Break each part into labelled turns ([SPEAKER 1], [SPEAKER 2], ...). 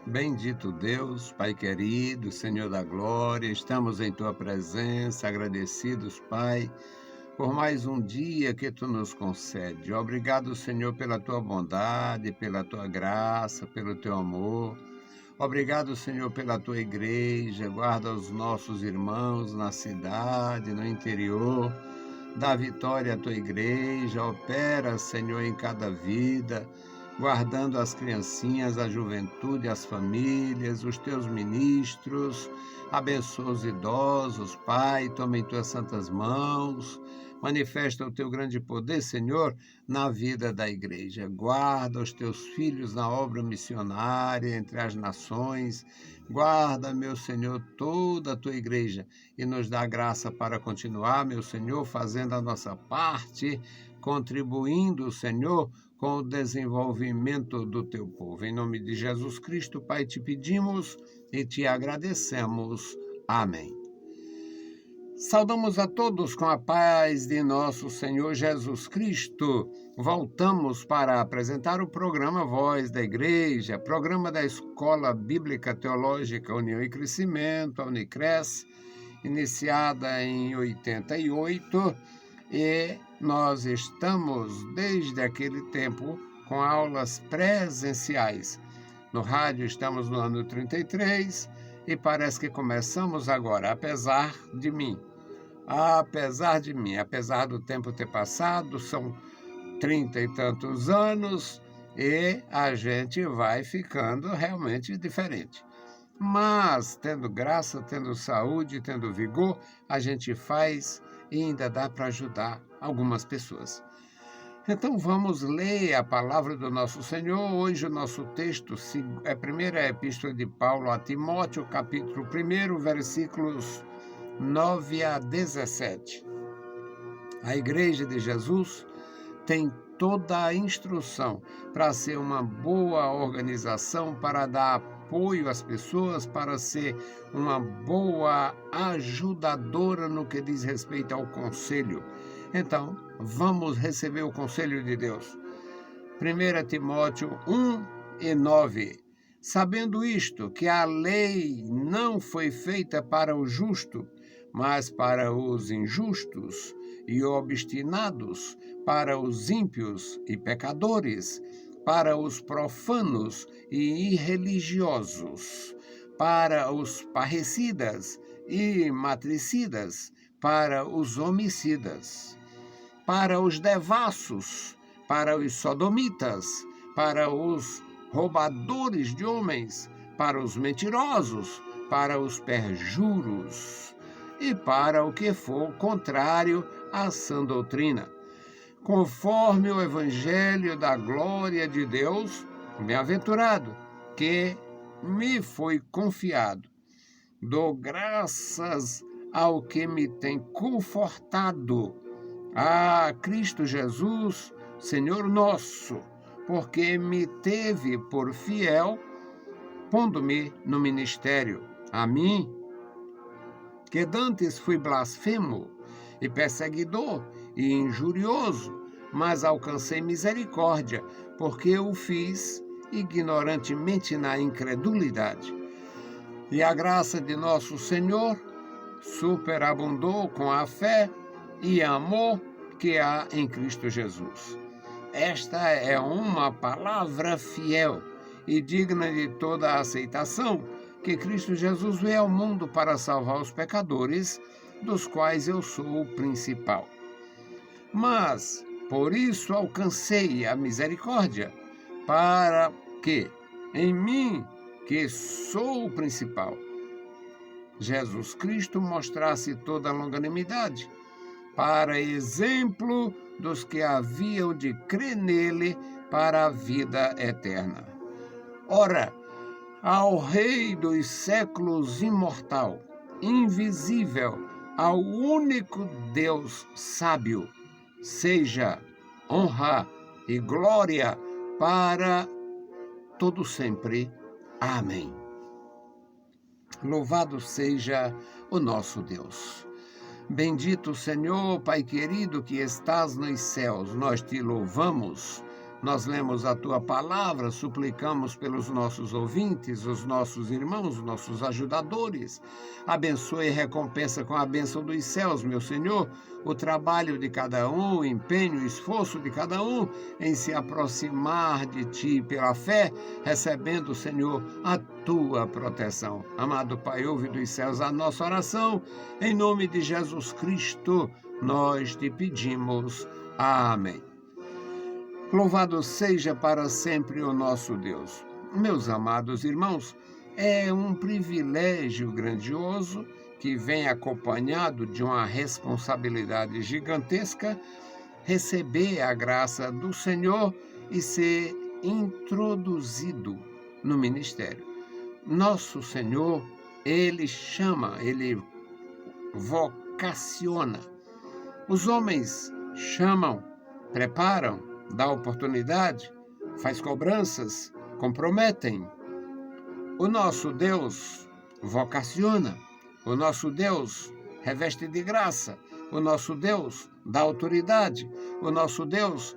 [SPEAKER 1] Bendito Deus, Pai querido, Senhor da glória, estamos em Tua presença, agradecidos, Pai, por mais um dia que Tu nos concede. Obrigado, Senhor, pela Tua bondade, pela Tua graça, pelo Teu amor. Obrigado, Senhor, pela Tua igreja, guarda os nossos irmãos na cidade, no interior. Dá vitória à Tua igreja, opera, Senhor, em cada vida, guardando as criancinhas, a juventude, as famílias, os Teus ministros. Abençoa os idosos, Pai, toma em Tuas santas mãos. Manifesta o Teu grande poder, Senhor, na vida da igreja. Guarda os Teus filhos na obra missionária entre as nações. Guarda, meu Senhor, toda a Tua igreja e nos dá graça para continuar, meu Senhor, fazendo a nossa parte, contribuindo, Senhor, com o desenvolvimento do Teu povo. Em nome de Jesus Cristo, Pai, te pedimos e te agradecemos. Amém. Saudamos a todos com a paz de nosso Senhor Jesus Cristo. Voltamos para apresentar o programa Voz da Igreja, programa da Escola Bíblica Teológica União e Crescimento, a Unicres, iniciada em 88, e nós estamos desde aquele tempo com aulas presenciais. No rádio estamos no ano 33 e parece que começamos agora, apesar de mim, apesar do tempo ter passado, são 30 e tantos anos e a gente vai ficando realmente diferente. Mas, tendo graça, tendo saúde, tendo vigor, a gente faz e ainda dá para ajudar algumas pessoas. Então vamos ler a palavra do nosso Senhor. Hoje o nosso texto é a primeira epístola de Paulo a Timóteo, capítulo 1, versículos 9 a 17. A Igreja de Jesus tem toda a instrução para ser uma boa organização, para dar apoio às pessoas, para ser uma boa ajudadora no que diz respeito ao conselho. Então, vamos receber o conselho de Deus. 1 Timóteo 1 e 9. Sabendo isto, que a lei não foi feita para o justo, mas para os injustos e obstinados, para os ímpios e pecadores, para os profanos e irreligiosos, para os parricidas e matricidas, para os homicidas, para os devassos, para os sodomitas, para os roubadores de homens, para os mentirosos, para os perjuros e para o que for contrário à sã doutrina, conforme o evangelho da glória de Deus, bem-aventurado, que me foi confiado. Dou graças ao que me tem confortado, a Cristo Jesus, Senhor nosso, porque me teve por fiel, pondo-me no ministério. A mim, que dantes fui blasfemo e perseguidor e injurioso, mas alcancei misericórdia, porque eu o fiz ignorantemente na incredulidade. E a graça de nosso Senhor superabundou com a fé e amor que há em Cristo Jesus. Esta é uma palavra fiel e digna de toda a aceitação, que Cristo Jesus veio ao mundo para salvar os pecadores, dos quais eu sou o principal. Mas, por isso alcancei a misericórdia, para que, em mim, que sou o principal, Jesus Cristo mostrasse toda a longanimidade, para exemplo dos que haviam de crer nele para a vida eterna. Ora, ao Rei dos séculos imortal, invisível, ao único Deus sábio, seja honra e glória para todo sempre. Amém. Louvado seja o nosso Deus. Bendito Senhor, Pai querido que estás nos céus, nós te louvamos, nós lemos a tua palavra, suplicamos pelos nossos ouvintes, os nossos irmãos, os nossos ajudadores. Abençoe e recompensa com a bênção dos céus, meu Senhor, o trabalho de cada um, o empenho, o esforço de cada um em se aproximar de ti pela fé, recebendo, Senhor, a tua proteção. Amado Pai, ouve dos céus a nossa oração. Em nome de Jesus Cristo, nós te pedimos. Amém. Louvado seja para sempre o nosso Deus. Meus amados irmãos, é um privilégio grandioso que vem acompanhado de uma responsabilidade gigantesca receber a graça do Senhor e ser introduzido no ministério. Nosso Senhor, Ele chama, Ele vocaciona. Os homens chamam, preparam, dá oportunidade, faz cobranças, comprometem. O nosso Deus vocaciona, o nosso Deus reveste de graça, o nosso Deus dá autoridade, o nosso Deus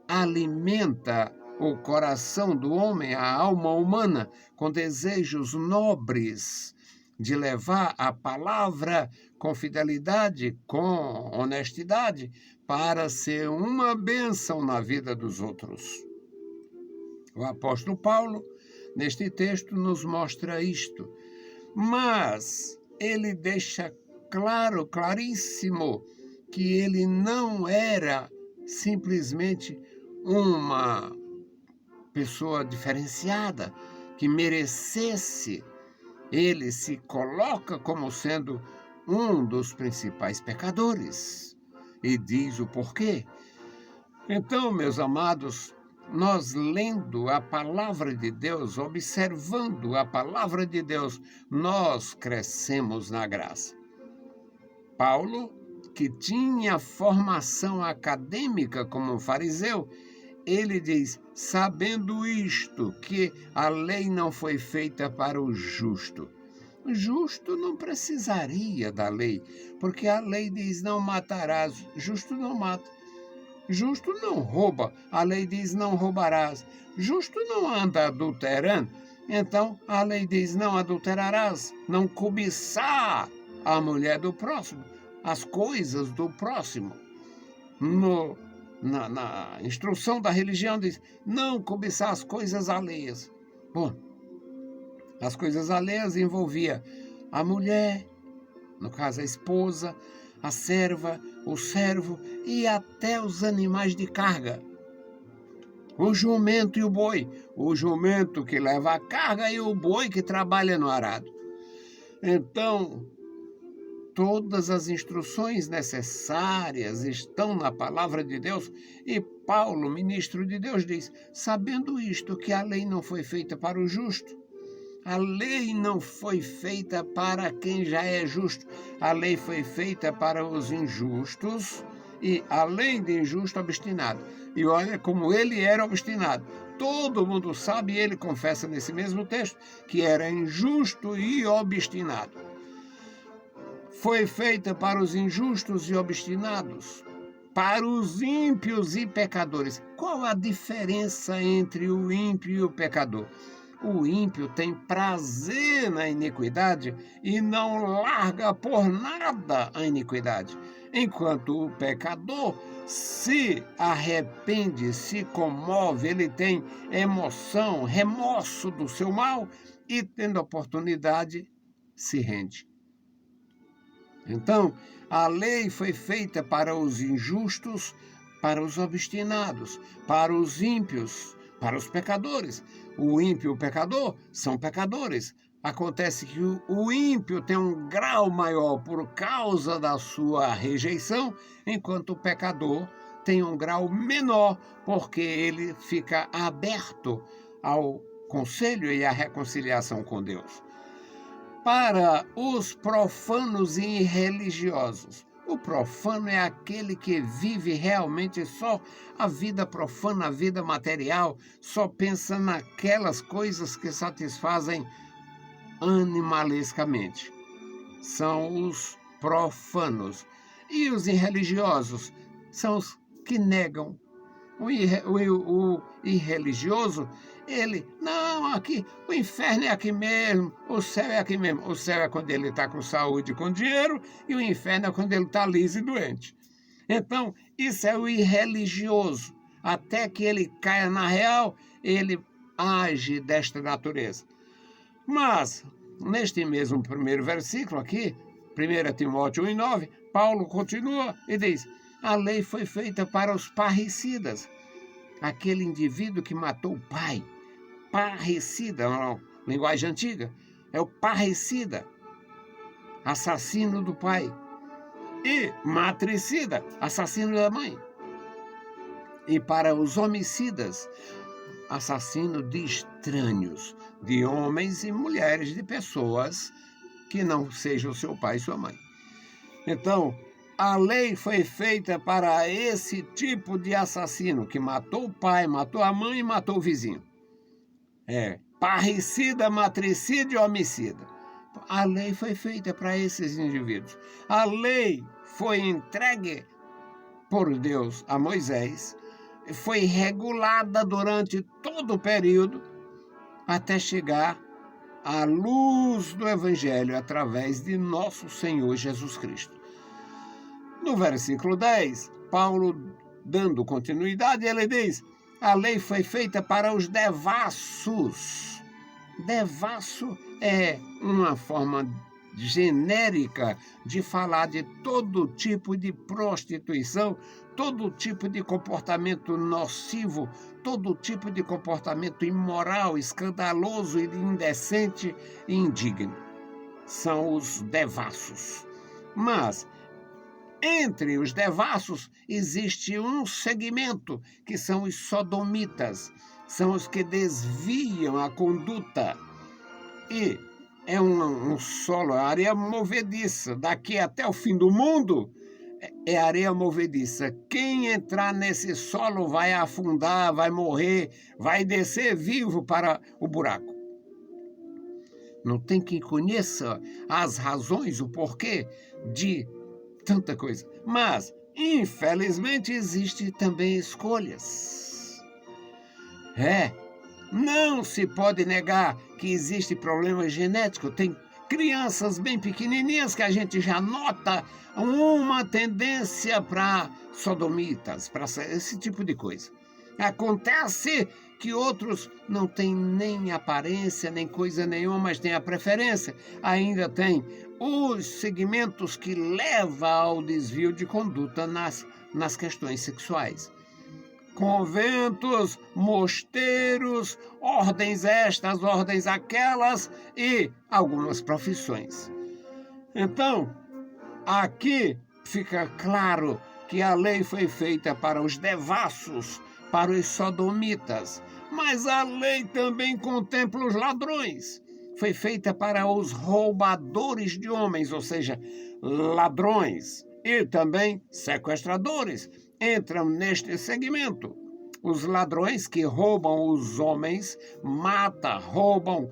[SPEAKER 1] alimenta o coração do homem, a alma humana, com desejos nobres de levar a palavra com fidelidade, com honestidade, para ser uma bênção na vida dos outros. O apóstolo Paulo, neste texto, nos mostra isto, mas ele deixa claro, claríssimo, que ele não era simplesmente uma pessoa diferenciada, que merecesse. Ele se coloca como sendo um dos principais pecadores e diz o porquê. Então, meus amados, nós lendo a palavra de Deus, observando a palavra de Deus, nós crescemos na graça. Paulo, que tinha formação acadêmica como um fariseu, ele diz, sabendo isto, que a lei não foi feita para o justo. O justo não precisaria da lei, porque a lei diz não matarás, justo não mata. Justo não rouba, a lei diz não roubarás. Justo não anda adulterando, então a lei diz não adulterarás, não cobiçar a mulher do próximo, as coisas do próximo. Na instrução da religião diz, não cobiçar as coisas alheias. Bom, as coisas alheias envolvia a mulher, no caso a esposa, a serva, o servo e até os animais de carga. O jumento e o boi. O jumento que leva a carga e o boi que trabalha no arado. Então, todas as instruções necessárias estão na palavra de Deus e Paulo, ministro de Deus, diz, sabendo isto, que a lei não foi feita para o justo, a lei não foi feita para quem já é justo, a lei foi feita para os injustos e, além de injusto, obstinado. E olha como ele era obstinado. Todo mundo sabe, e ele confessa nesse mesmo texto, que era injusto e obstinado. Foi feita para os injustos e obstinados, para os ímpios e pecadores. Qual a diferença entre o ímpio e o pecador? O ímpio tem prazer na iniquidade e não larga por nada a iniquidade, enquanto o pecador se arrepende, se comove, ele tem emoção, remorso do seu mal e, tendo oportunidade, se rende. Então, a lei foi feita para os injustos, para os obstinados, para os ímpios, para os pecadores. O ímpio e o pecador são pecadores. Acontece que o ímpio tem um grau maior por causa da sua rejeição, enquanto o pecador tem um grau menor, porque ele fica aberto ao conselho e à reconciliação com Deus. Para os profanos e irreligiosos, o profano é aquele que vive realmente só a vida profana, a vida material, só pensa naquelas coisas que satisfazem animalescamente. São os profanos. E os irreligiosos são os que negam, O irreligioso, ele, não, aqui, o inferno é aqui mesmo, o céu é aqui mesmo. O céu é quando ele está com saúde e com dinheiro, e o inferno é quando ele está liso e doente. Então, isso é o irreligioso. Até que ele caia na real, ele age desta natureza. Mas, neste mesmo primeiro versículo aqui, 1 Timóteo 1,9, Paulo continua e diz: a lei foi feita para os parricidas, aquele indivíduo que matou o pai. Parricida, uma linguagem antiga, é o parricida, assassino do pai. E matricida, assassino da mãe. E para os homicidas, assassino de estranhos, de homens e mulheres, de pessoas que não sejam seu pai e sua mãe. Então, a lei foi feita para esse tipo de assassino, que matou o pai, matou a mãe e matou o vizinho. Parricida, matricida e homicida. A lei foi feita para esses indivíduos. A lei foi entregue por Deus a Moisés, foi regulada durante todo o período até chegar à luz do Evangelho através de nosso Senhor Jesus Cristo. No versículo 10, Paulo, dando continuidade, ele diz: a lei foi feita para os devassos. Devasso é uma forma genérica de falar de todo tipo de prostituição, todo tipo de comportamento nocivo, todo tipo de comportamento imoral, escandaloso, indecente e indigno. São os devassos. Mas entre os devassos existe um segmento, que são os sodomitas, são os que desviam a conduta. E é um solo, areia movediça. Daqui até o fim do mundo é areia movediça. Quem entrar nesse solo vai afundar, vai morrer, vai descer vivo para o buraco. Não tem quem conheça as razões, o porquê de tanta coisa. Mas, infelizmente, existem também escolhas. Não se pode negar que existe problema genético. Tem crianças bem pequenininhas que a gente já nota uma tendência para sodomitas, para esse tipo de coisa. Acontece que outros não têm nem aparência, nem coisa nenhuma, mas têm a preferência. Ainda tem os segmentos que levam ao desvio de conduta nas questões sexuais. Conventos, mosteiros, ordens estas, ordens aquelas e algumas profissões. Então, aqui fica claro que a lei foi feita para os devassos, para os sodomitas, mas a lei também contempla os ladrões. Foi feita para os roubadores de homens, ou seja, ladrões, e também sequestradores entram neste segmento. Os ladrões que roubam os homens, roubam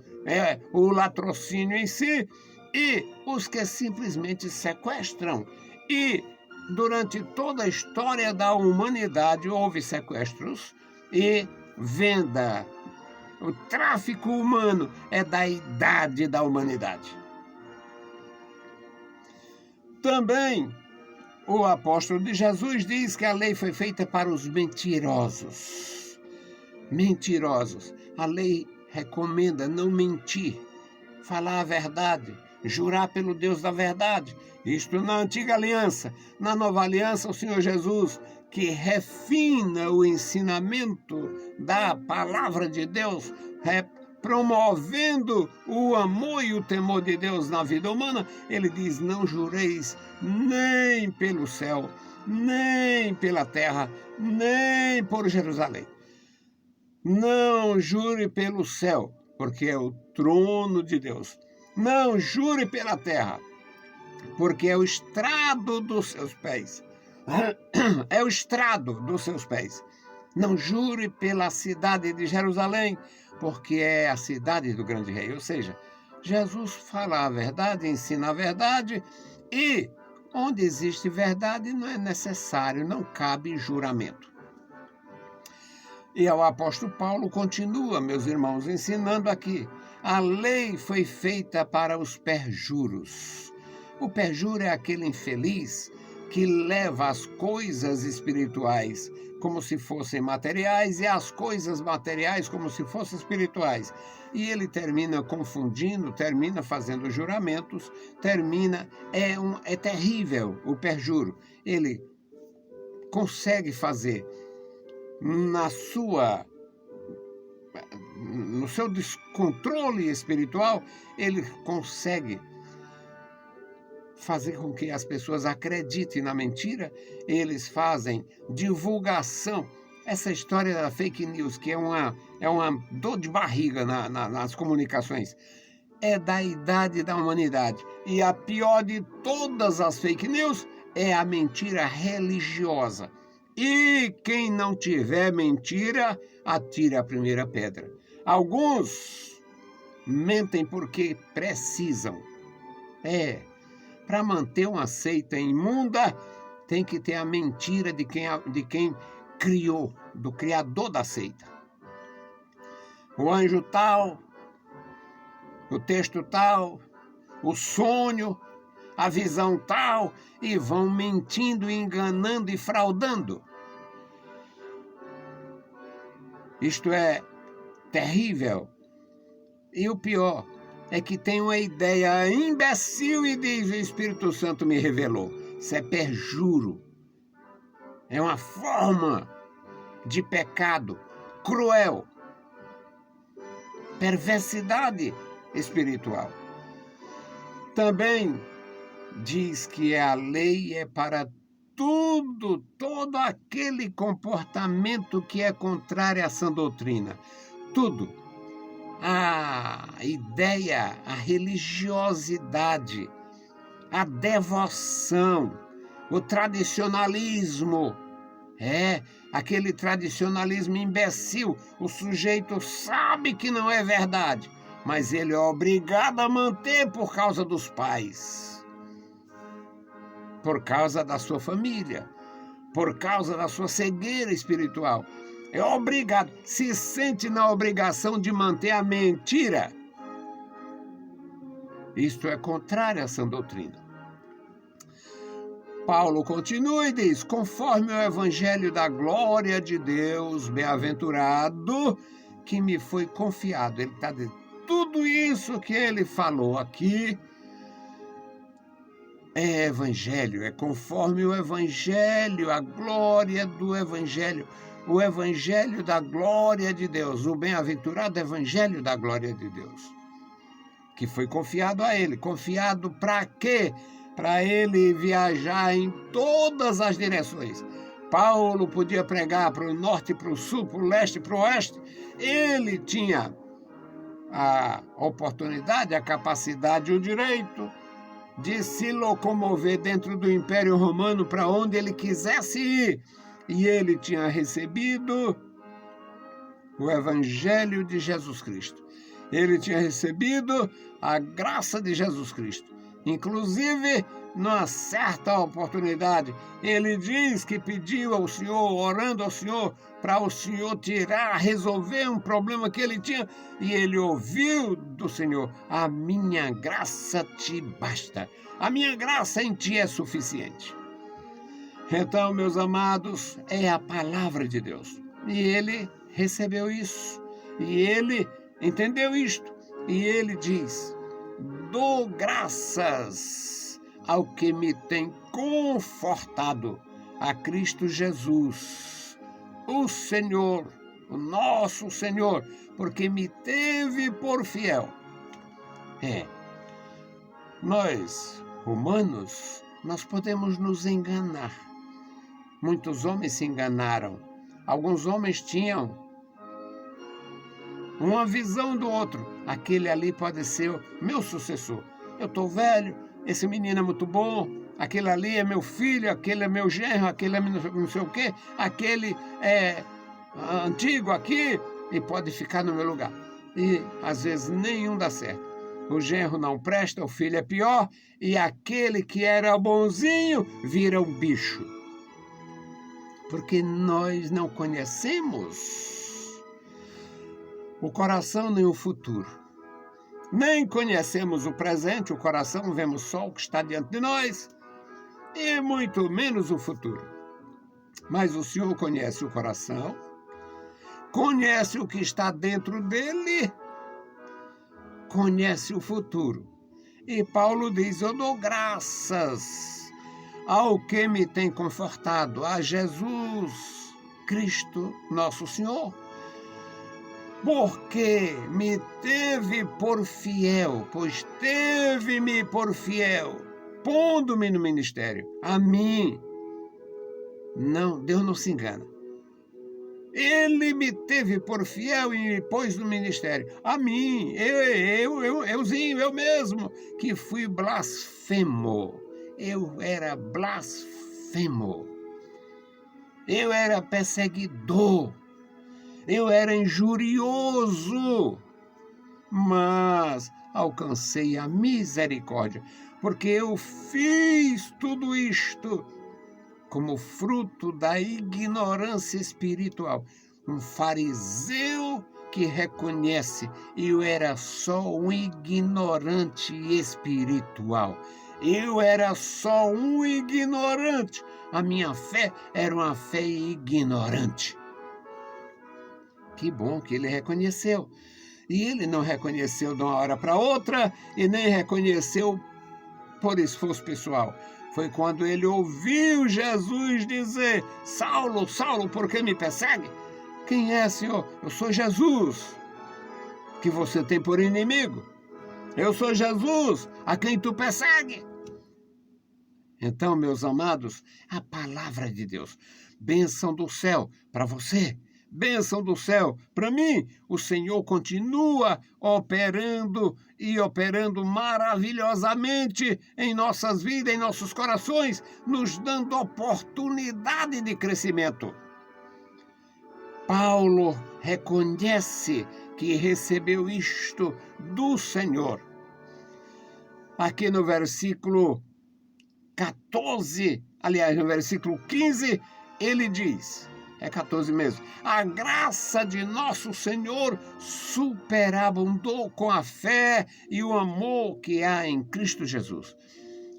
[SPEAKER 1] o latrocínio em si, e os que simplesmente sequestram. E durante toda a história da humanidade houve sequestros e venda. O tráfico humano é da idade da humanidade. Também o apóstolo de Jesus diz que a lei foi feita para os mentirosos. Mentirosos. A lei recomenda não mentir, falar a verdade, jurar pelo Deus da verdade. Isto na antiga aliança. Na nova aliança, o Senhor Jesus, que refina o ensinamento da palavra de Deus, promovendo o amor e o temor de Deus na vida humana, ele diz: não jureis nem pelo céu, nem pela terra, nem por Jerusalém. Não jure pelo céu, porque é o trono de Deus. Não jure pela terra, porque é o estrado dos seus pés. É o estrado dos seus pés. Não jure pela cidade de Jerusalém, porque é a cidade do grande rei. Ou seja, Jesus fala a verdade, ensina a verdade, e onde existe verdade não é necessário, não cabe juramento. E o apóstolo Paulo continua, meus irmãos, ensinando aqui. A lei foi feita para os perjuros. O perjuro é aquele infeliz que leva as coisas espirituais como se fossem materiais e as coisas materiais como se fossem espirituais. E ele termina confundindo, termina fazendo juramentos, é terrível o perjuro. Ele consegue fazer no seu descontrole espiritual, ele consegue fazer com que as pessoas acreditem na mentira. Eles fazem divulgação. Essa história da fake news, que é uma dor de barriga nas comunicações, é da idade da humanidade. E a pior de todas as fake news é a mentira religiosa. E quem não tiver mentira, atire a primeira pedra. Alguns mentem porque precisam. Para manter uma seita imunda, tem que ter a mentira de quem criou, do criador da seita. O anjo tal, o texto tal, o sonho, a visão tal, e vão mentindo, enganando e fraudando. Isto é terrível. E o pior é que tem uma ideia imbecil e diz: o Espírito Santo me revelou. Isso é perjuro. É uma forma de pecado cruel. Perversidade espiritual. Também diz que a lei é para todo aquele comportamento que é contrário à sã doutrina. Tudo. A ideia, a religiosidade, a devoção, o tradicionalismo. Aquele tradicionalismo imbecil. O sujeito sabe que não é verdade, mas ele é obrigado a manter por causa dos pais, por causa da sua família, por causa da sua cegueira espiritual. É obrigado, se sente na obrigação de manter a mentira. Isto é contrário à sã doutrina. Paulo continua e diz: conforme o evangelho da glória de Deus, bem-aventurado, que me foi confiado. Ele está dizendo, tudo isso que ele falou aqui é evangelho, é conforme o evangelho, a glória do evangelho, o evangelho da glória de Deus, o bem-aventurado evangelho da glória de Deus, que foi confiado a ele. Confiado para quê? Para ele viajar em todas as direções. Paulo podia pregar para o norte, para o sul, para o leste, para o oeste. Ele tinha a oportunidade, a capacidade, o direito de se locomover dentro do Império Romano para onde ele quisesse ir. E ele tinha recebido o Evangelho de Jesus Cristo. Ele tinha recebido a graça de Jesus Cristo. Inclusive, numa certa oportunidade, ele diz que pediu ao Senhor, orando ao Senhor, para o Senhor resolver um problema que ele tinha. E ele ouviu do Senhor: a minha graça te basta. A minha graça em ti é suficiente. Então, meus amados, é a palavra de Deus. E ele recebeu isso. E ele entendeu isto. E ele diz: dou graças ao que me tem confortado, a Cristo Jesus, o Senhor, o nosso Senhor, porque me teve por fiel. Nós, humanos, nós podemos nos enganar. Muitos homens se enganaram. Alguns homens tinham uma visão do outro. Aquele ali pode ser o meu sucessor. Eu estou velho, esse menino é muito bom, aquele ali é meu filho, aquele é meu genro, aquele é não sei o quê, aquele é antigo aqui e pode ficar no meu lugar. E às vezes nenhum dá certo. O genro não presta, o filho é pior, e aquele que era bonzinho vira um bicho. Porque nós não conhecemos o coração nem o futuro. Nem conhecemos o presente, o coração, vemos só o que está diante de nós, e muito menos o futuro. Mas o Senhor conhece o coração, conhece o que está dentro dele, conhece o futuro. E Paulo diz: eu dou graças ao que me tem confortado, a Jesus Cristo, nosso Senhor, porque me teve por fiel, pois teve-me por fiel, pondo-me no ministério. A mim, não, Deus não se engana. Ele me teve por fiel e me pôs no ministério. A mim, eu mesmo, que fui blasfemo. Eu era blasfemo. Eu era perseguidor. Eu era injurioso. Mas alcancei a misericórdia, porque eu fiz tudo isto como fruto da ignorância espiritual. Um fariseu que reconhece, eu era só um ignorante espiritual. Eu era só um ignorante. A minha fé era uma fé ignorante. Que bom que ele reconheceu. E ele não reconheceu de uma hora para outra e nem reconheceu por esforço pessoal. Foi quando ele ouviu Jesus dizer: Saulo, Saulo, por que me persegue? Quem é, Senhor? Eu sou Jesus, que você tem por inimigo. Eu sou Jesus, a quem tu persegue. Então, meus amados, a palavra de Deus, bênção do céu para você, bênção do céu para mim. O Senhor continua operando e operando maravilhosamente em nossas vidas, em nossos corações, nos dando oportunidade de crescimento. Paulo reconhece que recebeu isto do Senhor. Aqui no versículo 14, aliás, no versículo 15, ele diz, é 14 mesmo: a graça de nosso Senhor superabundou com a fé e o amor que há em Cristo Jesus.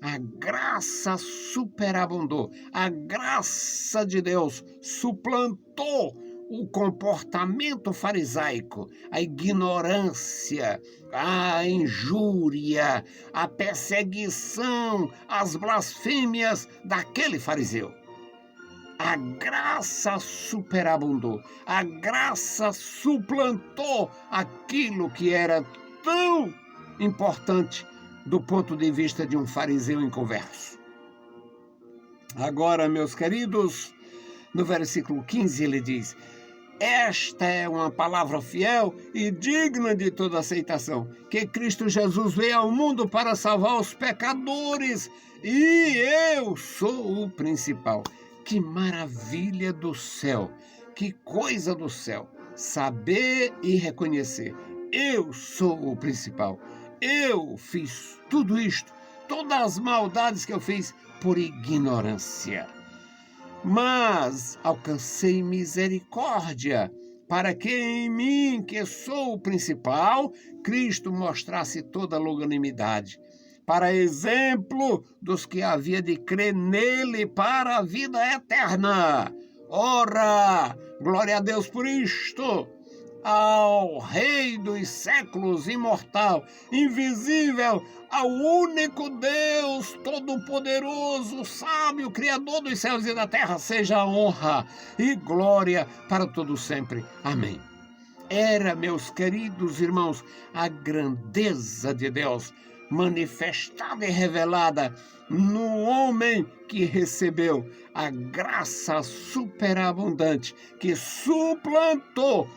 [SPEAKER 1] A graça superabundou, a graça de Deus suplantou o comportamento farisaico, a ignorância, a injúria, a perseguição, as blasfêmias daquele fariseu. A graça superabundou, a graça suplantou aquilo que era tão importante do ponto de vista de um fariseu inconverso. Agora, meus queridos, no versículo 15 ele diz: esta é uma palavra fiel e digna de toda aceitação, que Cristo Jesus veio ao mundo para salvar os pecadores, e eu sou o principal. Que maravilha do céu, que coisa do céu, saber e reconhecer: eu sou o principal, eu fiz tudo isto, todas as maldades que eu fiz por ignorância. Mas alcancei misericórdia, para que em mim, que sou o principal, Cristo mostrasse toda a longanimidade, para exemplo dos que havia de crer nele para a vida eterna. Ora, glória a Deus por isto! Ao Rei dos séculos, imortal, invisível, ao único Deus todo-poderoso, sábio, Criador dos céus e da terra, seja a honra e glória para todo sempre. Amém. Era, meus queridos irmãos, a grandeza de Deus manifestada e revelada no homem que recebeu a graça superabundante, que suplantou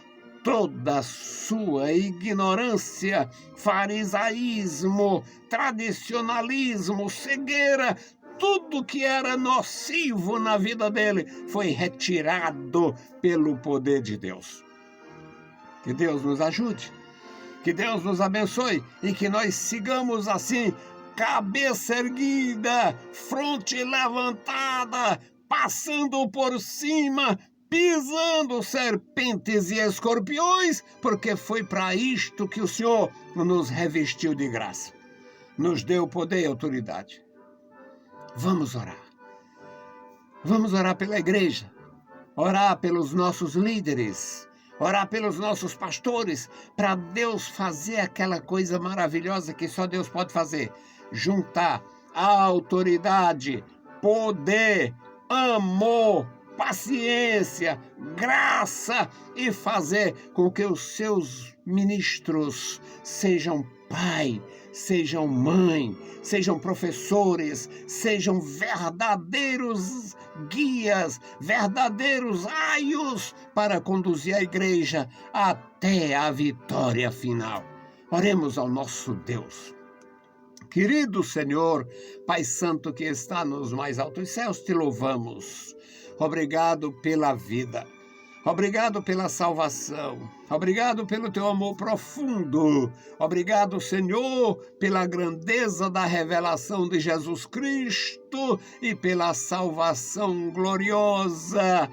[SPEAKER 1] toda a sua ignorância, farisaísmo, tradicionalismo, cegueira, tudo que era nocivo na vida dele foi retirado pelo poder de Deus. Que Deus nos ajude, que Deus nos abençoe e que nós sigamos assim, cabeça erguida, fronte levantada, passando por cima, pisando serpentes e escorpiões, porque foi para isto que o Senhor nos revestiu de graça, nos deu poder e autoridade. Vamos orar. Vamos orar pela igreja, orar pelos nossos líderes, orar pelos nossos pastores, para Deus fazer aquela coisa maravilhosa que só Deus pode fazer: juntar autoridade, poder, amor, paciência, graça, e fazer com que os seus ministros sejam pai, sejam mãe, sejam professores, sejam verdadeiros guias, verdadeiros aios para conduzir a igreja até a vitória final. Oremos ao nosso Deus. Querido Senhor, Pai Santo que está nos mais altos céus, te louvamos. Obrigado pela vida. Obrigado pela salvação. Obrigado pelo teu amor profundo. Obrigado, Senhor, pela grandeza da revelação de Jesus Cristo e pela salvação gloriosa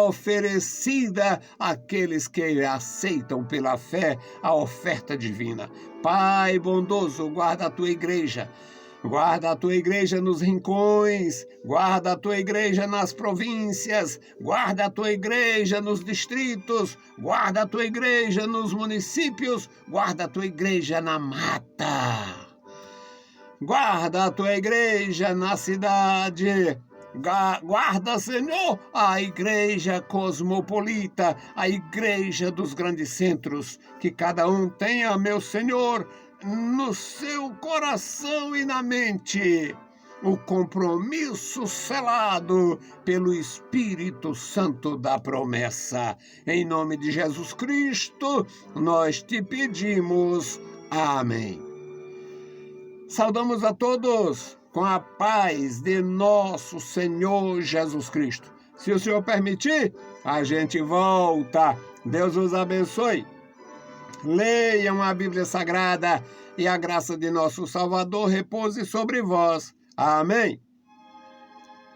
[SPEAKER 1] oferecida àqueles que aceitam pela fé a oferta divina. Pai bondoso, guarda a tua igreja. Guarda a tua igreja nos rincões, guarda a tua igreja nas províncias, guarda a tua igreja nos distritos, guarda a tua igreja nos municípios, guarda a tua igreja na mata, guarda a tua igreja na cidade. Guarda, Senhor, a igreja cosmopolita, a igreja dos grandes centros, que cada um tenha, meu Senhor, no seu coração e na mente o compromisso selado pelo Espírito Santo da promessa. Em nome de Jesus Cristo, nós te pedimos. Amém. Saudamos a todos com a paz de nosso Senhor Jesus Cristo. Se o Senhor permitir, a gente volta. Deus os abençoe. Leiam a Bíblia Sagrada e a graça de nosso Salvador repouse sobre vós. Amém.